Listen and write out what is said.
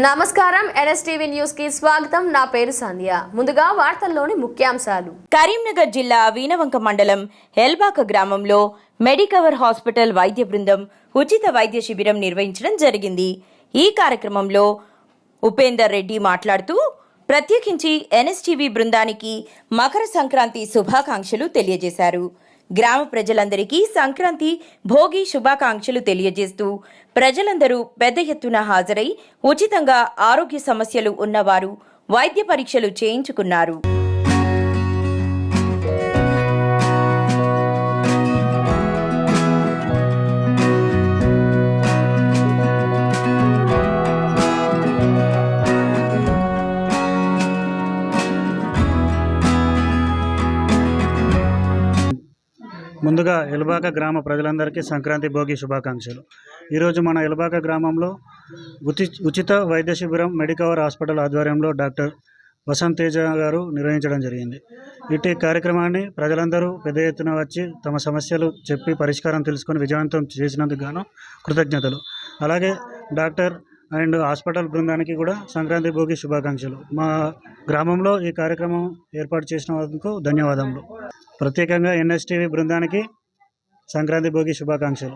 నమస్కారం NSTV news కి స్వాగతం. నా పేరు సంధ్య. ముందుగా వార్తల్లోని ముఖ్యాంశాలు. కరీంనగర్ జిల్లా వీణవంక మండలం ఎల్బాక గ్రామంలో మెడికవర్ హాస్పిటల్ వైద్య బృందం ఉచిత వైద్య శిబిరం నిర్వహించడం జరిగింది. ఈ కార్యక్రమంలో ఉపేందర్ రెడ్డి మాట్లాడుతూ ప్రత్యేకించి ఎన్ఎస్టీవీ బృందానికి మకర సంక్రాంతి శుభాకాంక్షలు తెలియజేశారు. గ్రామ ప్రజలందరికీ సంక్రాంతి భోగి శుభాకాంక్షలు తెలియజేస్తూ ప్రజలందరూ పెద్ద ఎత్తున హాజరై ఉచితంగా ఆరోగ్య సమస్యలు ఉన్నవారు వైద్య పరీక్షలు చేయించుకున్నారు. ముందుగా ఎల్బాక గ్రామ ప్రజలందరికీ సంక్రాంతి భోగి శుభాకాంక్షలు. ఈరోజు మన ఎల్బాక గ్రామంలో ఉచిత వైద్య శిబిరం మెడికవర్ హాస్పిటల్ ఆధ్వర్యంలో డాక్టర్ వసంత్ తేజ గారు నిర్వహించడం జరిగింది. ఇటు కార్యక్రమాన్ని ప్రజలందరూ పెద్ద ఎత్తున వచ్చి తమ సమస్యలు చెప్పి పరిష్కారం తెలుసుకొని విజయవంతం చేసినందుకు గాను కృతజ్ఞతలు. అలాగే డాక్టర్ అండ్ హాస్పిటల్ బృందానికి కూడా సంక్రాంతి భోగి శుభాకాంక్షలు. మా గ్రామంలో ఈ కార్యక్రమం ఏర్పాటు చేసినందుకు ధన్యవాదములు. ప్రత్యేకంగా ఎన్ఎస్టీవీ బృందానికి సంక్రాంతి భోగి శుభాకాంక్షలు.